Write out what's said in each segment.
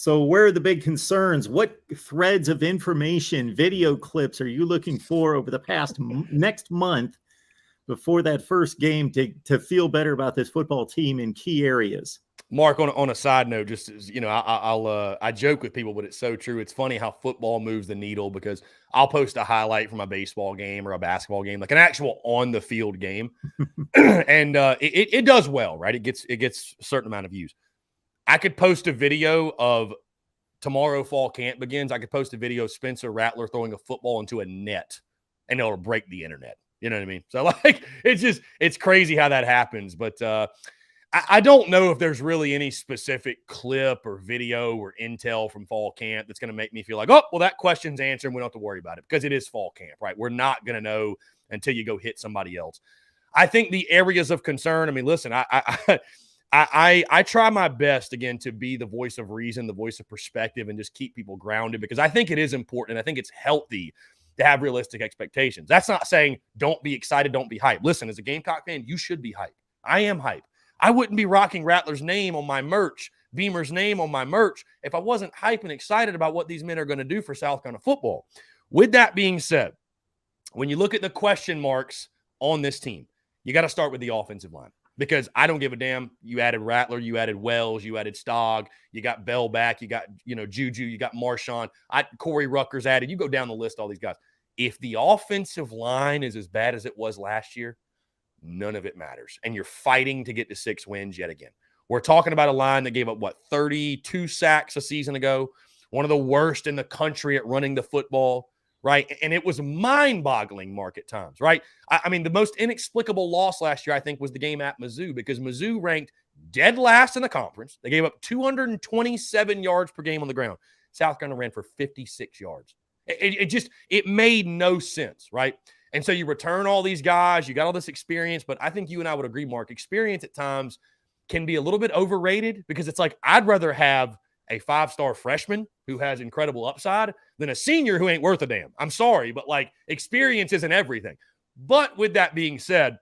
So where are the big concerns? What threads of information, video clips are you looking for over the past next month before that first game to feel better about this football team in key areas? Mark, on a side note, just as, I joke with people, but it's so true. It's funny how football moves the needle, because I'll post a highlight from a baseball game or a basketball game, like an actual on the field game, and it does well, right? It gets a certain amount of views. I could post a video of tomorrow fall camp begins. I could post a video of Spencer Rattler throwing a football into a net, and it'll break the internet. You know what I mean? So like, it's crazy how that happens, but. I don't know if there's really any specific clip or video or intel from fall camp that's going to make me feel like, oh, well, that question's answered and we don't have to worry about it, because it is fall camp, right? We're not going to know until you go hit somebody else. I think the areas of concern, I mean, listen, I try my best, again, to be the voice of reason, the voice of perspective, and just keep people grounded, because I think it is important. And I think it's healthy to have realistic expectations. That's not saying don't be excited, don't be hyped. Listen, as a Gamecock fan, you should be hyped. I am hyped. I wouldn't be rocking Rattler's name on my merch, Beamer's name on my merch, if I wasn't hyped and excited about what these men are going to do for South Carolina football. With that being said, when you look at the question marks on this team, you got to start with the offensive line, because I don't give a damn. You added Rattler, you added Wells, you added Stogg, you got Bell back, you got Juju, you got Marshawn, Corey Rucker's added. You go down the list, all these guys. If the offensive line is as bad as it was last year, none of it matters. And you're fighting to get to 6 wins yet again. We're talking about a line that gave up, 32 sacks a season ago, one of the worst in the country at running the football, right? And it was mind-boggling, Mark, at times, right? I mean, the most inexplicable loss last year, I think, was the game at Mizzou, because Mizzou ranked dead last in the conference. They gave up 227 yards per game on the ground. South Carolina ran for 56 yards. It made no sense, right? And so you return all these guys, you got all this experience, but I think you and I would agree, Mark, experience at times can be a little bit overrated, because it's like, I'd rather have a 5-star freshman who has incredible upside than a senior who ain't worth a damn. I'm sorry, but like, experience isn't everything. But with that being said,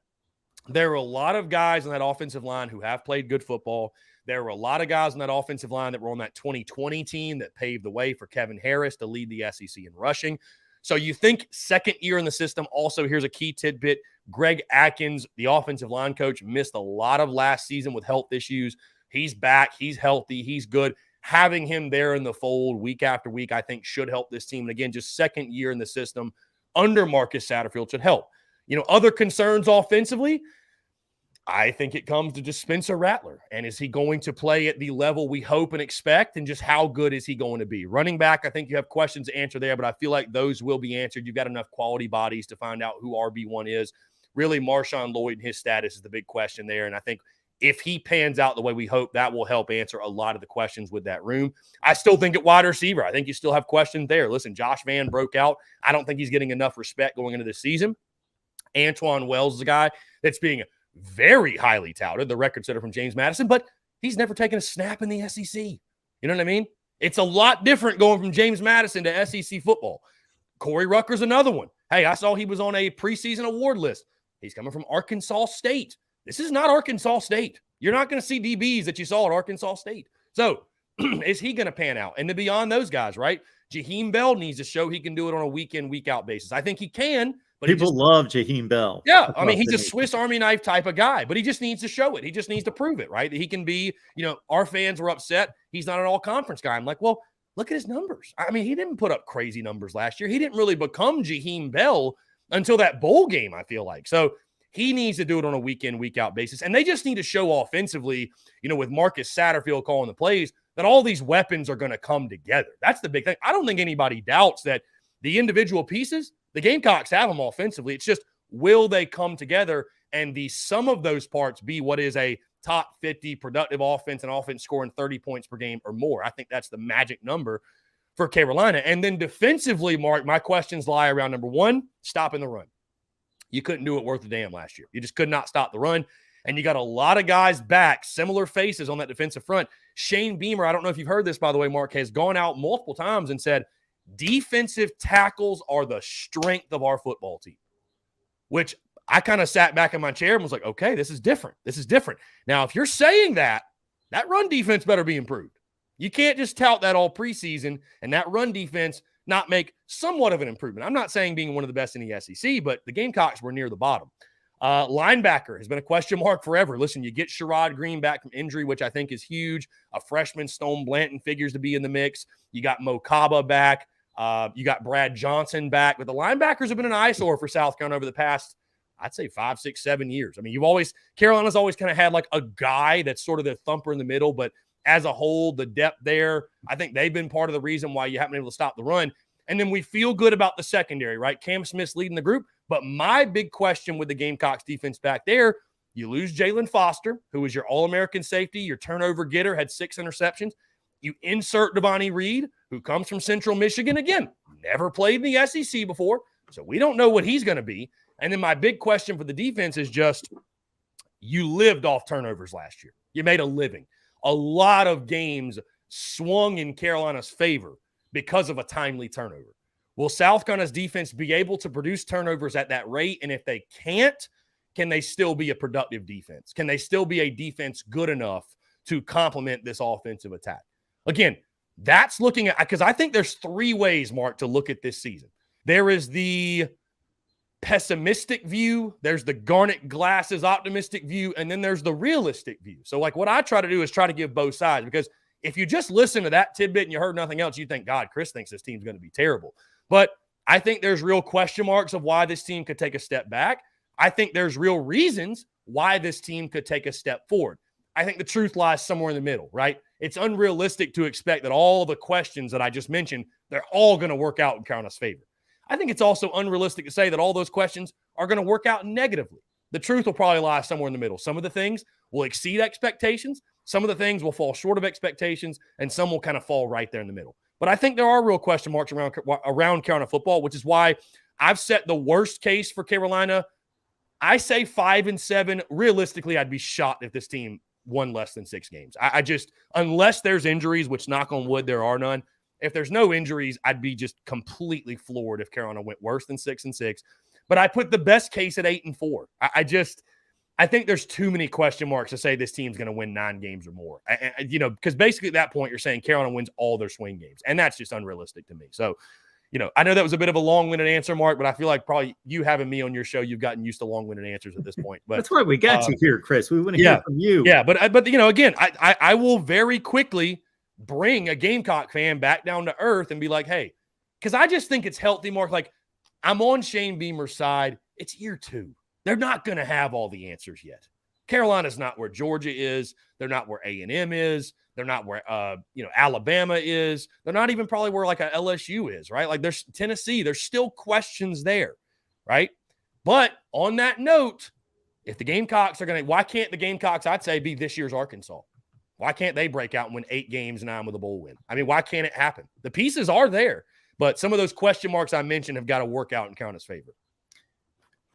there are a lot of guys on that offensive line who have played good football. There were a lot of guys on that offensive line that were on that 2020 team that paved the way for Kevin Harris to lead the SEC in rushing. So you think second year in the system. Also, here's a key tidbit. Greg Atkins, the offensive line coach, missed a lot of last season with health issues. He's back. He's healthy. He's good. Having him there in the fold week after week, I think, should help this team. And again, just second year in the system under Marcus Satterfield should help. Other concerns offensively, I think it comes to just Spencer Rattler. And is he going to play at the level we hope and expect? And just how good is he going to be? Running back, I think you have questions to answer there, but I feel like those will be answered. You've got enough quality bodies to find out who RB1 is. Really, Marshawn Lloyd and his status is the big question there. And I think if he pans out the way we hope, that will help answer a lot of the questions with that room. I still think at wide receiver, I think you still have questions there. Listen, Josh Vann broke out. I don't think he's getting enough respect going into the season. Antoine Wells is a guy that's being very highly touted, the record setter from James Madison, but he's never taken a snap in the SEC. You know what I mean? It's a lot different going from James Madison to SEC football. Corey Rucker's another one. Hey, I saw he was on a preseason award list. He's coming from Arkansas State. This is not Arkansas State. You're not going to see DBs that you saw at Arkansas State. So is he going to pan out? And then beyond those guys, right? Jaheim Bell needs to show he can do it on a week-in, week-out basis. I think he can. But people love Jaheim Bell. Yeah, I mean, he's a Swiss Army knife type of guy, but he just needs to show it. He just needs to prove it, right? That he can be, our fans were upset. He's not an all-conference guy. I'm like, well, look at his numbers. I mean, he didn't put up crazy numbers last year. He didn't really become Jaheim Bell until that bowl game, I feel like. So he needs to do it on a week-in, week-out basis. And they just need to show offensively, with Marcus Satterfield calling the plays, that all these weapons are going to come together. That's the big thing. I don't think anybody doubts that the individual pieces, the Gamecocks have them offensively. It's just, will they come together and the sum of those parts be what is a top 50 productive offense and offense scoring 30 points per game or more? I think that's the magic number for Carolina. And then defensively, Mark, my questions lie around number one, stopping the run. You couldn't do it worth a damn last year. You just could not stop the run. And you got a lot of guys back, similar faces on that defensive front. Shane Beamer, I don't know if you've heard this, by the way, Mark, has gone out multiple times and said, defensive tackles are the strength of our football team, which I kind of sat back in my chair and was like, okay, this is different. This is different. Now, if you're saying that, that run defense better be improved. You can't just tout that all preseason and that run defense not make somewhat of an improvement. I'm not saying being one of the best in the SEC, but the Gamecocks were near the bottom. Linebacker has been a question mark forever. Listen, you get Sherrod Green back from injury, which I think is huge. A freshman, Stone Blanton, figures to be in the mix. You got Mo Kaba back. You got Brad Johnson back. But the linebackers have been an eyesore for South Carolina over the past, I'd say 5, 6, 7 years. I mean, Carolina's always kind of had like a guy that's sort of the thumper in the middle, but as a whole, the depth there, I think they've been part of the reason why you haven't been able to stop the run. And then we feel good about the secondary, right? Cam Smith's leading the group. But my big question with the Gamecocks defense back there, you lose Jalen Foster, who was your All-American safety, your turnover getter, had 6 interceptions. You insert Devontae Reed, who comes from Central Michigan. Again, never played in the SEC before, so we don't know what he's going to be. And then my big question for the defense is just, you lived off turnovers last year. You made a living. A lot of games swung in Carolina's favor because of a timely turnover. Will South Carolina's defense be able to produce turnovers at that rate? And if they can't, can they still be a productive defense? Can they still be a defense good enough to complement this offensive attack? Again, that's looking at, because I think there's 3 ways, Mark, to look at this season. There is the pessimistic view, there's the garnet glasses optimistic view, and then there's the realistic view. So like what I try to do is try to give both sides, because if you just listen to that tidbit and you heard nothing else, you think, God, Chris thinks this team's going to be terrible. But I think there's real question marks of why this team could take a step back. I think there's real reasons why this team could take a step forward. I think the truth lies somewhere in the middle, right? It's unrealistic to expect that all the questions that I just mentioned, they're all going to work out in Carolina's favor. I think it's also unrealistic to say that all those questions are going to work out negatively. The truth will probably lie somewhere in the middle. Some of the things will exceed expectations. Some of the things will fall short of expectations, and some will kind of fall right there in the middle. But I think there are real question marks around Carolina football, which is why I've set the worst case for Carolina. I say 5-7. Realistically, I'd be shocked if this team won less than 6 games. I just, unless there's injuries, which knock on wood, there are none. If there's no injuries, I'd be just completely floored if Carolina went worse than 6-6. But I put the best case at 8-4. I think there's too many question marks to say this team's going to win 9 games or more. Because basically at that point, you're saying Carolina wins all their swing games. And that's just unrealistic to me. So, I know that was a bit of a long-winded answer, Mark, but I feel like probably you having me on your show, you've gotten used to long-winded answers at this point. But that's why we got you here, Chris. We want to hear from you. Yeah, but again, I will very quickly bring a Gamecock fan back down to earth and be like, hey, because I just think it's healthy, Mark. Like, I'm on Shane Beamer's side. It's year 2. They're not going to have all the answers yet. Carolina's not where Georgia is. They're not where A&M is. They're not where, Alabama is. They're not even probably where like a LSU is, right? Like there's Tennessee. There's still questions there, right? But on that note, if the Gamecocks are going to, why can't the Gamecocks, I'd say, be this year's Arkansas? Why can't they break out and win 8 games, 9 with a bowl win? I mean, why can't it happen? The pieces are there, but some of those question marks I mentioned have got to work out in Carolina's favor.